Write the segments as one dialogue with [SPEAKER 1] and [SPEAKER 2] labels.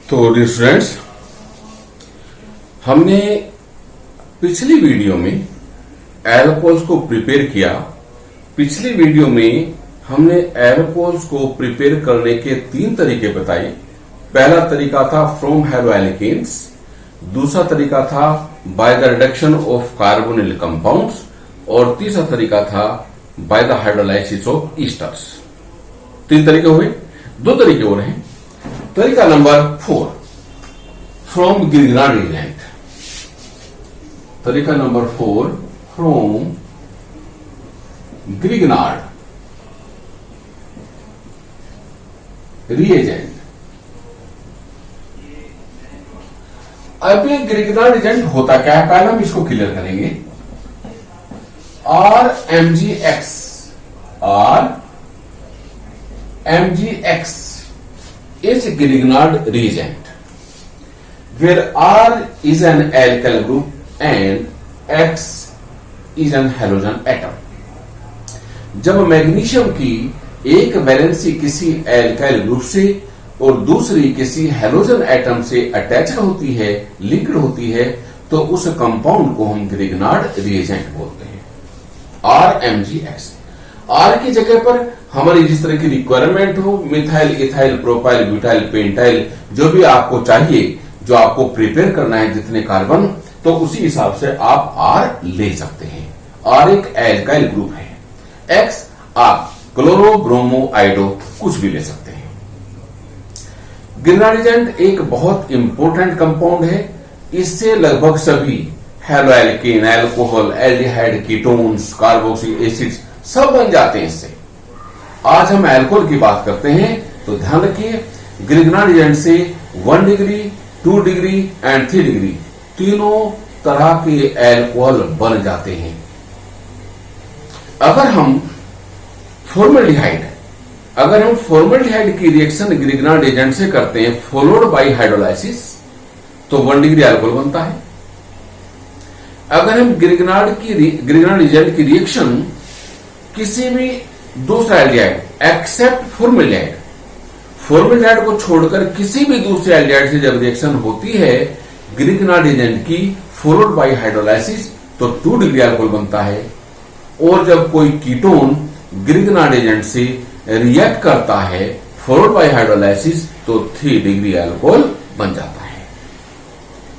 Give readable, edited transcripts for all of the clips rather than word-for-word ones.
[SPEAKER 1] तो dear students, हमने पिछली वीडियो में एल्कोहल्स को प्रिपेयर किया। पिछली वीडियो में हमने एल्कोहल्स को प्रिपेयर करने के 3 तरीके बताए। पहला तरीका था फ्रॉम हेलोएल्केन्स, दूसरा तरीका था by the reduction of carbonyl compounds और तीसरा तरीका था by the hydrolysis of esters. 3 तरीके हुए, 2 तरीके और हैं। तरीका नंबर 4 फ्रॉम ग्रिग्नार्ड एजेंट। तरीका नंबर 4 फ्रॉम ग्रिग्नार्ड रिएजेंट। अब ये ग्रिग्नार्ड एजेंट होता क्या है, पहले हम इसको क्लियर करेंगे। RMgX is Grignard reagent, where R is an alkyl group and X is an halogen atom. जब मैग्नीशियम की एक वैलेंसी किसी एल्काइल ग्रुप से और दूसरी किसी हेलोजन एटम से अटैच होती है, लिंक्ड होती है, तो उस कंपाउंड को हम ग्रिग्नार्ड रिएजेंट बोलते हैं। RMgX। R की जगह पर हमारी जिस तरह की रिक्वायरमेंट हो, methyl, ethyl, propyl, butyl, pentyl, जो भी आपको चाहिए, जो आपको प्रिपेयर करना है जितने कार्बन, तो उसी हिसाब से आप R ले सकते हैं। R एक एल्काइल ग्रुप है। X आप क्लोरो, ब्रोमो, आइडो कुछ भी ले सकते हैं। ग्रिग्नार्ड एजेंट एक बहुत इंपॉर्टेंट कंपाउंड है। इससे लगभग सभी haloalkane, alcohol, aldehyde, ketones, carboxylic acids सब बन जाते हैं इससे। आज हम एल्कोहल की बात करते हैं, तो ध्यान रखिए ग्रिग्नार्ड एजेंट से 1 डिग्री, 2 डिग्री एंड 3 डिग्री तीनों तरह के एल्कोहल बन जाते हैं। अगर हम फॉर्मल्डिहाइड की रिएक्शन ग्रिग्नार्ड एजेंट से करते हैं फॉलोड बाय हाइड्रोलाइसिस, तो 1 डिग्री अल्कोहल बनता है। अगर हम ग्रिग्नार्ड एजेंट की रिएक्शन किसी भी दूसरा एल्डिहाइड एक्सेप्ट फॉर्मल्डिहाइड को छोड़कर किसी भी दूसरे एल्डिहाइड से जब रिएक्शन होती है ग्रिग्नार्ड एजेंट की फॉलोड बाय हाइड्रोलाइसिस, तो 2 डिग्री अल्कोहल बनता है। और जब कोई कीटोन ग्रिग्नार्ड एजेंट से रिएक्ट करता है फॉलोड बाय हाइड्रोलाइसिस, तो 3 डिग्री अल्कोहल बन जाता है।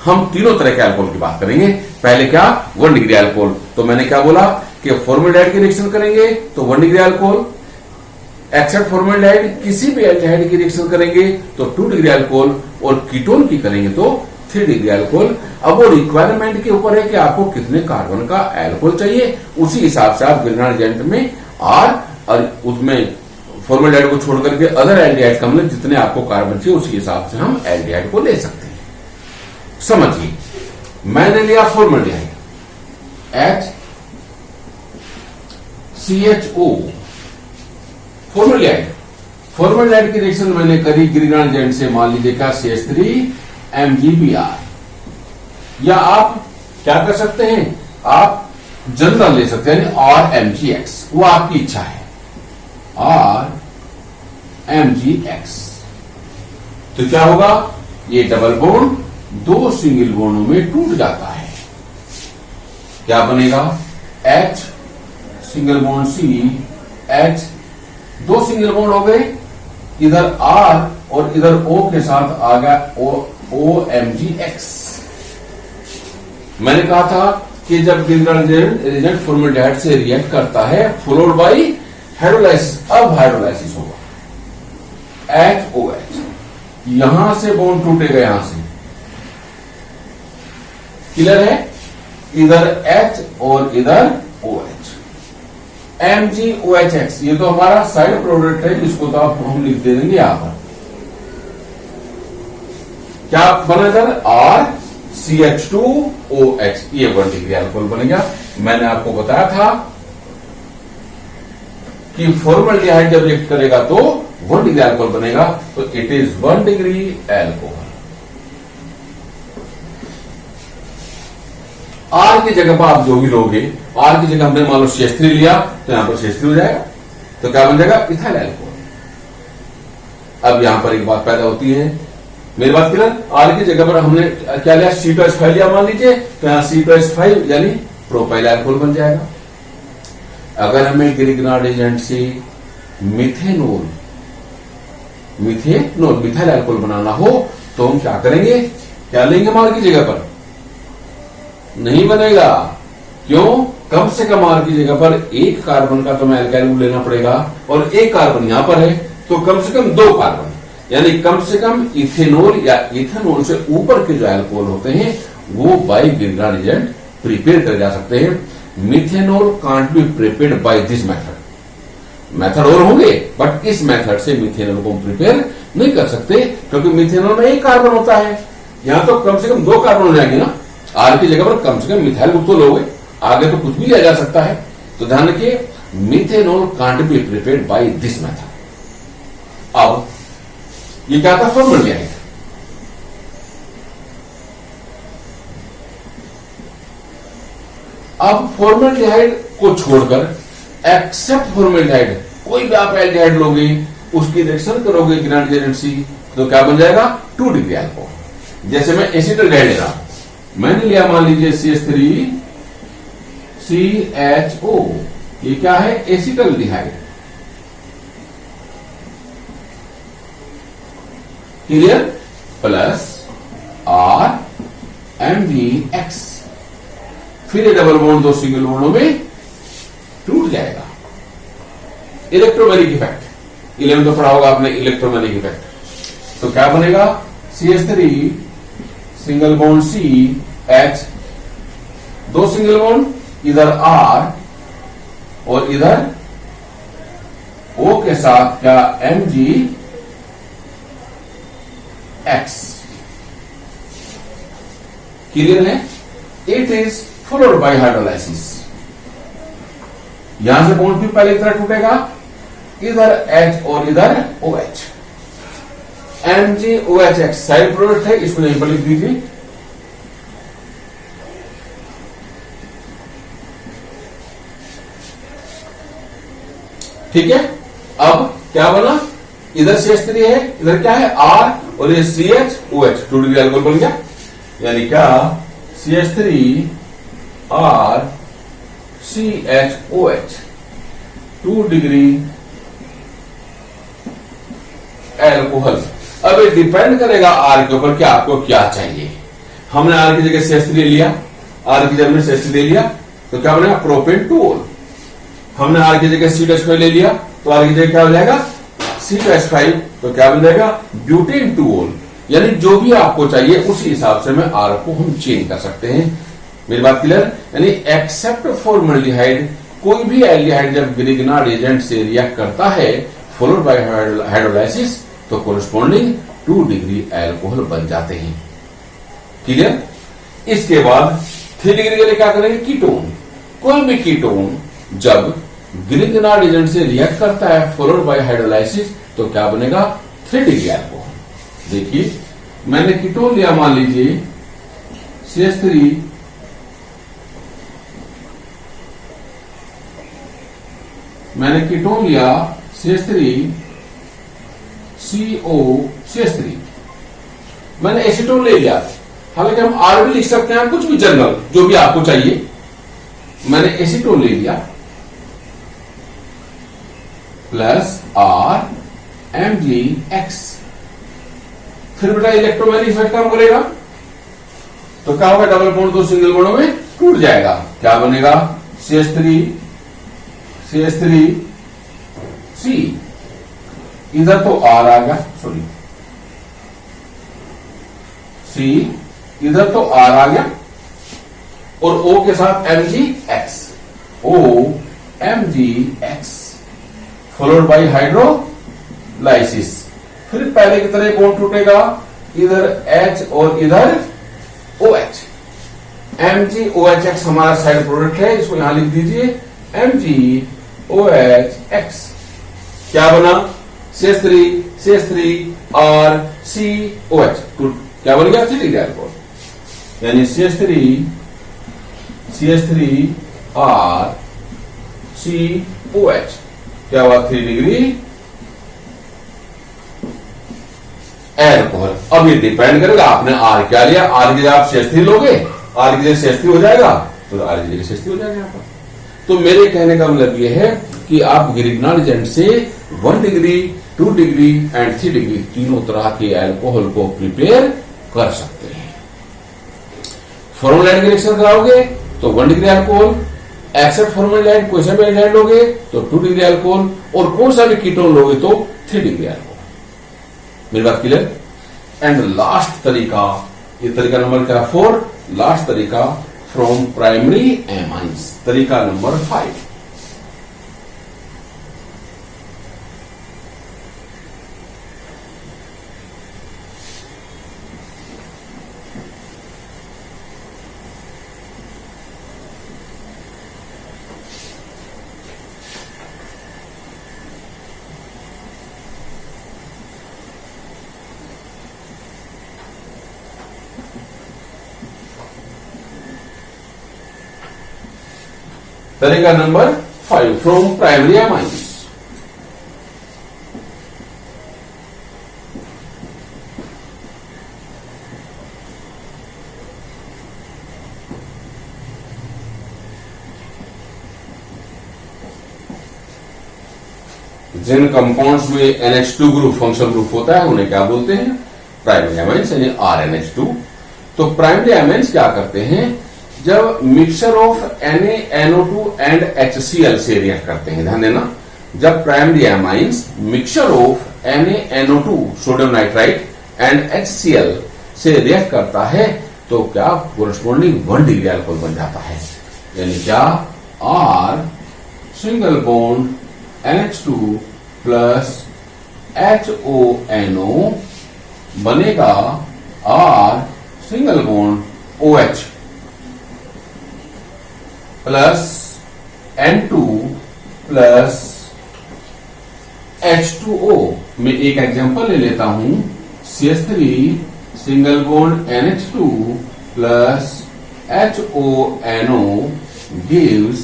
[SPEAKER 1] हम तीनों तरह के अल्कोहल की बात करेंगे। पहले क्या, 1 डिग्री अल्कोहल। तो मैंने क्या बोला कि फॉर्मल्डिहाइड की रिएक्शन करेंगे तो 1 डिग्री अल्कोहल, एक्सेप्ट फॉर्मल्डिहाइड किसी भी एल्डिहाइड की रिएक्शन करेंगे तो 2 डिग्री अल्कोहल, और कीटोन की करेंगे तो 3 डिग्री अल्कोहल। अब वो रिक्वायरमेंट के ऊपर है कि आपको कितने कार्बन का अल्कोहल चाहिए, उसी हिसाब से आप ग्रिग्नार्ड एजेंट में R और उसमें फॉर्मल्डिहाइड को छोड़कर के अदर एल्डिहाइड का मतलब जितने आपको कार्बन चाहिए उसी हिसाब से हम एल्डिहाइड को ले सकते हैं। समझिए, मैंने लिया फॉर्मल्डिहाइड HCHO, फॉर्मल्डिहाइड की रिएक्शन मैंने करी ग्रिग्नार्ड एजेंट से, मान लीजिए क्या CH3MgBr, या आप क्या कर सकते हैं, आप जनरल ले सकते हैं RMgX, वो आपकी इच्छा है। RMgX तो क्या होगा, ये डबल बॉन्ड 2 सिंगल बॉन्डों में टूट जाता है। क्या बनेगा, H single bond C, H 2 single bond हो गए, इधर R और इधर O के साथ आ गया OMgX। मैंने कहा था कि जब ग्रिग्नार्ड एजेंट फॉर्मल्डिहाइड से रिएक्ट करता है फॉलोड बाय हाइड्रोलाइसिस, अब हाइड्रोलाइसिस होगा HOH, यहां से बॉन्ड टूटेगा, यहां से क्लियर है, इधर H और इधर OH, MgOHX। ये तो हमारा साइड प्रोडक्ट है, इसको तो आप हम लिख दे देंगे यहां पर। क्या बना इधर RCH2OH, ये 1 डिग्री अल्कोहल बनेगा। मैंने आपको बताया था कि फॉर्मल्डिहाइड जब रिएक्ट करेगा तो 1 डिग्री अल्कोहल बनेगा, तो it is 1 degree alcohol. R की जगह पर आप जो भी लोगे, R की जगह हमने मान लो CH3 लिया तो यहां पर CH3 हो जाएगा, तो क्या बन जाएगा, इथाइल अल्कोहल। अब यहां पर एक बात पैदा होती है मेरी बात क्लियर? आर की जगह पर हमने क्या लिया, C2H5 लिया मान लीजिए, तो यहां C2H5 यानी प्रोपाइल अल्कोहल बन जाएगा। अगर हमें ग्रिग्नार्ड एजेंट से मिथेनॉल मिथाइल अल्कोहल बनाना हो तो हम क्या करेंगे, क्या लेंगे आर की जगह पर? नहीं बनेगा। क्यों? कम से कम आर की जगह पर एक कार्बन का तो मैं अल्काइल ग्रुप लेना पड़ेगा, और एक कार्बन यहां पर है तो कम से कम 2 कार्बन, यानी कम से कम इथेनॉल या इथेनॉल से ऊपर के जो अल्कोहल होते हैं वो बाय ग्रिग्नार्ड एजेंट प्रिपेयर करे जा सकते हैं। Methanol can't be prepared by this method और होंगे, बट इस मेथड से मिथेनॉल को प्रिपेयर नहीं कर सकते, क्योंकि मिथेनॉल में एक कार्बन होता है। यहां तो कम से कम 2 कार्बन हो जाएंगे ना, आर की जगह पर कम से कम मिथाइल ग्रुप तो लोगे, आगे तो कुछ भी लिया जा सकता है। तो ध्यान रखिए, methanol can't be prepared by this method. अब ये क्या था, फॉर्मल्डिहाइड। अब फॉर्मल्डिहाइड को छोड़कर एक्सेप्ट फॉर्मल्डिहाइड कोई भी आप एल्डिहाइड लोगे, उसकी रिएक्शन करोगे ग्रिग्नार्ड एजेंट से, तो क्या बन जाएगा, 2 डिग्री अल्कोहल। जैसे मैं एसिटाल्डिहाइड ले रहा हूं, मैंने लिया मान लीजिए CH3CHO, ये क्या है, एसिटाल्डिहाइड। क्लियर? प्लस RMgX, फिर ये डबल बॉन्ड 2 सिंगल बॉन्डों में टूट जाएगा। इलेक्ट्रोमैग्नेटिक इफेक्ट 11 में पढ़ा होगा आपने, इलेक्ट्रोमैग्नेटिक इफेक्ट। तो क्या बनेगा, CH3 single bond CH, 2 single bond, इधर R और इधर O के साथ क्या, MgX। क्लियर है? It is followed by hydrolysis. यहां से बॉन्ड भी पहले की तरह टूटेगा, इधर H और इधर OH। MgOH साइड प्रोडक्ट है, इसको यहीं पर लिख दीजिए। ठीक है, अब क्या बना, इधर CH3 है, इधर क्या है, R, और ये CHOH, 2 डिग्री अल्कोहल बन गया। यानी क्या, CH3R CHOH, 2 डिग्री अल्कोहल। अब ये डिपेंड करेगा आर के ऊपर कि आपको क्या चाहिए। हमने आर की जगह CH3 ले लिया, आर की जगह में CH3 ले लिया, तो क्या बनेगा, प्रोपेन टूल। हमने आर की जगह C2H5 ले लिया, तो आर की जगह क्या हो जाएगा, C2H5, तो क्या बन जाएगा, ब्यूटेन टूल। यानी जो भी आपको चाहिए उसी हिसाब से में आर को हम चेंज कर सकते हैं। मेरी बात क्लियर? यानी एक्सेप्ट फॉर्मल्डिहाइड, कोई भी एल्डिहाइड जब ग्रिग्नार्ड एजेंट से रिएक्ट करता है फॉलोड बाय हाइड्रोलाइसिस, तो कोरस्पॉन्डिंग 2 डिग्री अल्कोहल बन जाते हैं। क्लियर? इसके बाद 3 डिग्री के लिए क्या करेंगे, कीटोन। कोई भी कीटोन जब ग्रिग्नार्ड एजेंट से रिएक्ट करता है फॉलोड बाय हाइड्रोलाइसिस, तो क्या बनेगा, 3 डिग्री अल्कोहल। देखिए, मैंने कीटोन लिया मान लीजिए CH3, मैंने कीटोन लिया CH3 COCH3, मैंने एसीटोन ले लिया। हालांकि हम आर भी लिख सकते हैं, कुछ भी जनरल जो भी आपको चाहिए। मैंने एसीटोन ले लिया प्लस RMgX, फिर बेटा इलेक्ट्रोमैग्नेटिक इफेक्ट काम करेगा, तो क्या होगा, डबल बॉन्ड 2 सिंगल बॉन्डों में टूट जाएगा। क्या बनेगा, CH3C, इधर तो R आ गया, सॉरी C, इधर तो R आ गया, और O के साथ MgX, OMgX followed by hydrolysis. फिर पहले की तरह बॉन्ड टूटेगा, इधर H और इधर OH। MgOHX हमारा साइड प्रोडक्ट है, इसको यहां लिख दीजिए MgOHX। क्या बना, CH3R COH, क्या बन गया, 3 डिग्री अल्कोहल। यानी CH3R COH क्या हुआ, 3 डिग्री एल्कोहल। अब ये डिपेंड करेगा आपने आर क्या लिया, आर की जगह आप CH3 लोगे, आर की जगह CH3 हो जाएगा, तो आर की जगह CH3 हो जाएगा यहाँ पर। तो मेरे कहने का मतलब ये है कि आप ग्रिग्नार्ड एजेंट से 1 डिग्री, 2 डिग्री एंड 3 डिग्री तीनों तरह के एल्कोहल को प्रिपेयर कर सकते हैं। फॉर्मलाइट रिएक्शन कराओगे तो 1 डिग्री अल्कोहल, एक्सेप्ट फॉर्मलाइट कोई सा भी एल्डिहाइड लोगे तो 2 डिग्री अल्कोहल, और कोई सा भी कीटोन लोगे तो 3 डिग्री अल्कोहल। मेरी बात क्लियर? एंड लास्ट तरीका, ये तरीका नंबर क्या? 4। लास्ट तरीका फ्रॉम प्राइमरी एमाइंस, तरीका नंबर 5। तरीका नंबर 5 फ्रॉम प्राइमरी एमाइंस। जिन कंपाउंड्स में NH2 ग्रुप फंक्शनल ग्रुप होता है उन्हें क्या बोलते हैं? प्राइमरी एमाइंस, यानी RNH2। तो प्राइमरी एमाइंस क्या करते हैं? जब mixture of NaNO2 and HCl से रिएक्ट करते हैं, ध्यान देना, जब primary amines mixture of NaNO2 sodium nitrite and HCl से रिएक्ट करता है तो क्या कोरस्पॉन्डिंग 1 डिग्री अल्कोहल बन जाता है, यानी क्या R single bond NH2 plus HONO बनेगा R single bond OH plus N2 plus H2O। मैं एक एग्जांपल ले लेता हूं, CH3 single bond NH2 plus HONO gives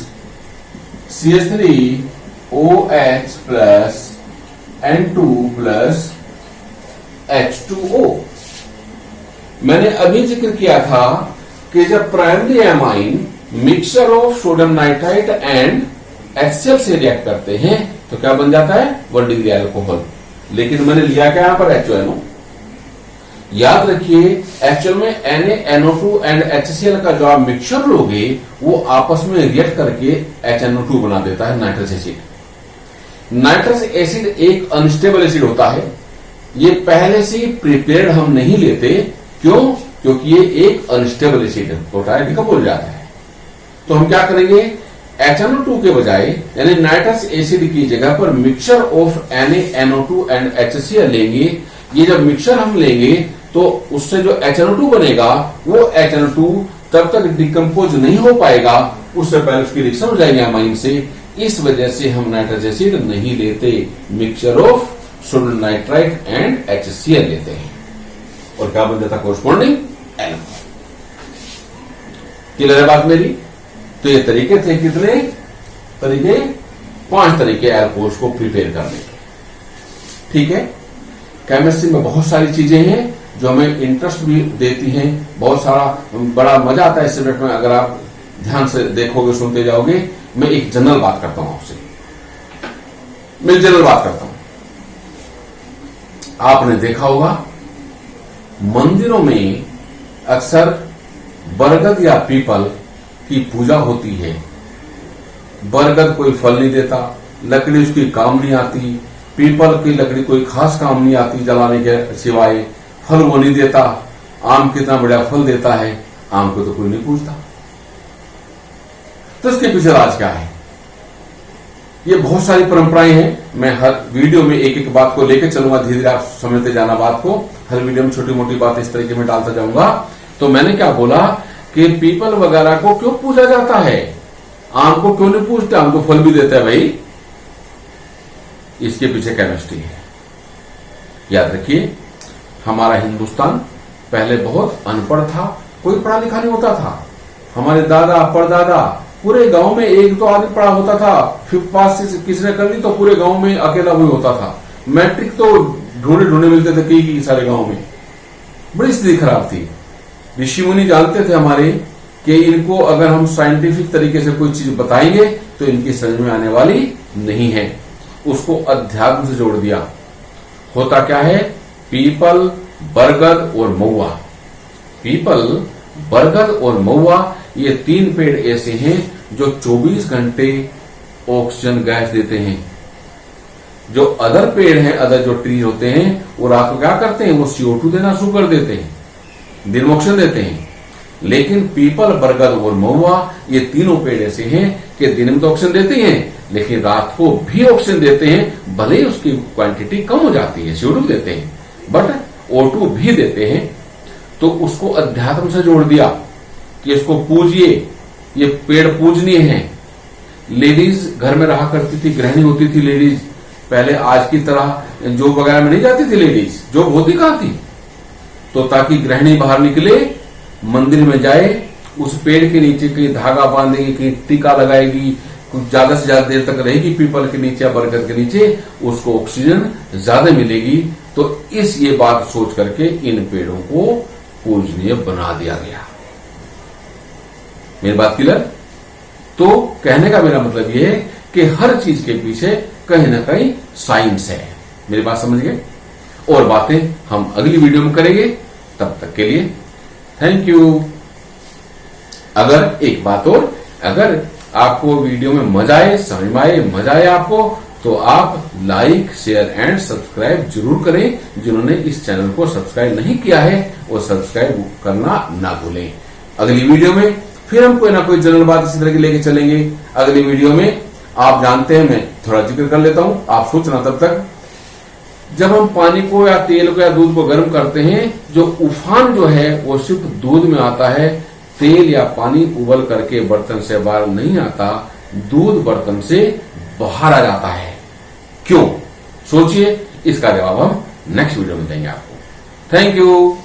[SPEAKER 1] CH3OH plus N2 plus H2O। मैंने अभी जिक्र किया था कि जब primary amine mixture of sodium nitrite and HCl से रिएक्ट करते हैं तो क्या बन जाता है? 1 डिग्री अल्कोहल। लेकिन मैंने लिया क्या यहां पर? HONO। याद रखिए, एक्चुअल में NaNO2 एंड HCl का जो आप मिक्सचर लोगे वो आपस में रिएक्ट करके HNO2 बना देता है, नाइट्रस एसिड। नाइट्रस एसिड एक अनस्टेबल एसिड होता है, ये पहले से प्रिपेयर्ड हम नहीं लेते। क्यों? क्योंकि ये एक अनस्टेबल एसिड होता है, डिकम्पोज जाता है। तो हम क्या करेंगे? HNO2 के बजाय यानी नाइट्रस एसिड की जगह पर mixture of NaNO2 and HCl लेंगे। ये जब मिक्सचर हम लेंगे तो उससे जो HNO2 बनेगा वो HNO2 तब तक डिकम्पोज नहीं हो पाएगा, उससे पहले उसकी रिएक्शन हो जाएगी अमाइन से। इस वजह से हम नाइट्रस एसिड नहीं लेते, mixture of sodium nitrite and HCl लेते हैं, और क्या बन जाता? Corresponding alcohol. क्लियर है बात मेरी? तो ये तरीके थे, कितने तरीके? 5 तरीके एल्कोहल्स को प्रिपेयर करने के। ठीक है, केमिस्ट्री में बहुत सारी चीजें हैं जो हमें इंटरेस्ट भी देती हैं, बहुत सारा बड़ा मजा आता है इस सब्जेक्ट में अगर आप ध्यान से देखोगे, सुनते जाओगे। मैं एक जनरल बात करता हूं आपसे, मैं जनरल बात करता हूं। आपने देखा होगा मंदिरों में अक्सर बरगद या पीपल की पूजा होती है। बरगद कोई फल नहीं देता, लकड़ी उसकी काम नहीं आती, पीपल की लकड़ी कोई खास काम नहीं आती जलाने के सिवाय, फल वो नहीं देता। आम कितना बड़ा फल देता है, आम को तो कोई नहीं पूछता। तो इसके पीछे राज क्या है? ये बहुत सारी परंपराएं हैं। मैं हर वीडियो में एक एक बात को लेकर चलूंगा, धीरे धीरे आप समझते जाना बात को। हर वीडियो में छोटी मोटी बात इस तरीके में डालता जाऊंगा। तो मैंने क्या बोला कि पीपल वगैरह को क्यों पूजा जाता है, आम को क्यों नहीं पूछते? आम को फल भी देता है भाई। इसके पीछे केमिस्ट्री है। याद रखिए, हमारा हिंदुस्तान पहले बहुत अनपढ़ था, कोई पढ़ा लिखा नहीं होता था। हमारे दादा परदादा पूरे गांव में एक दो आदमी पढ़ा होता था। 5th पास किसी ने कर ली तो पूरे गांव में अकेला वही होता था। मैट्रिक तो ढूंढे ढूंढे मिलते थे कई सारे गांव में। बड़ी स्थिति खराब थी। ऋषि मुनि जानते थे हमारे कि इनको अगर हम साइंटिफिक तरीके से कोई चीज बताएंगे तो इनकी समझ में आने वाली नहीं है। उसको अध्यात्म से जोड़ दिया। होता क्या है, पीपल, बरगद और महुआ। पीपल, बरगद और महुआ ये 3 पेड़ ऐसे हैं जो 24 घंटे ऑक्सीजन गैस देते हैं। जो अदर पेड़ हैं, अदर जो ट्री होते हैं, वो रात को क्या करते हैं, वो CO2 देना शुरू कर देते हैं, दिन में ऑक्सीजन देते हैं। लेकिन पीपल, बरगद और महुआ ये तीनों पेड़ ऐसे हैं कि दिन में तो ऑक्सीजन देते हैं, लेकिन रात को भी ऑक्सीजन देते हैं। भले ही उसकी क्वांटिटी कम हो जाती है, CO2 देते हैं, बट O2 भी देते हैं। तो उसको अध्यात्म से जोड़ दिया कि इसको पूजिए, ये पेड़ पूजनीय है। लेडीज घर में रहा करती थी, गृहिणी होती थी लेडीज। पहले आज की तरह जॉब वगैरह में नहीं जाती थी लेडीज, जॉब होती कहां थी। तो ताकि गृहिणी बाहर निकले, मंदिर में जाए, उस पेड़ के नीचे कहीं धागा बांधेगी, कहीं टीका लगाएगी, कुछ ज्यादा से ज्यादा देर तक रहेगी पीपल के नीचे या बरगद के नीचे, उसको ऑक्सीजन ज्यादा मिलेगी। तो ये बात सोच करके इन पेड़ों को पूजनीय बना दिया गया। मेरी बात क्लियर? तो कहने का मेरा मतलब यह है कि हर चीज के पीछे कहीं ना कहीं साइंस है। मेरी बात समझ गए? और बातें हम अगली वीडियो में करेंगे। तब तक के लिए थैंक यू। अगर एक बात और, अगर आपको वीडियो में मजा आए, समझ में आए, मजा आए आपको, तो आप लाइक, शेयर एंड सब्सक्राइब जरूर करें। जिन्होंने इस चैनल को सब्सक्राइब नहीं किया है वो सब्सक्राइब करना ना भूलें। अगली वीडियो में फिर हम कोई ना कोई जनरल बात इसी तरह की लेके चलेंगे। अगली वीडियो में आप जानते हैं, मैं थोड़ा जिक्र कर लेता हूं, आप सोचना तब तक। जब हम पानी को या तेल को या दूध को गर्म करते हैं, जो उफान जो है वो सिर्फ दूध में आता है। तेल या पानी उबल करके बर्तन से बाहर नहीं आता, दूध बर्तन से बाहर आ जाता है। क्यों? सोचिए, इसका जवाब हम नेक्स्ट वीडियो में देंगे आपको। Thank you.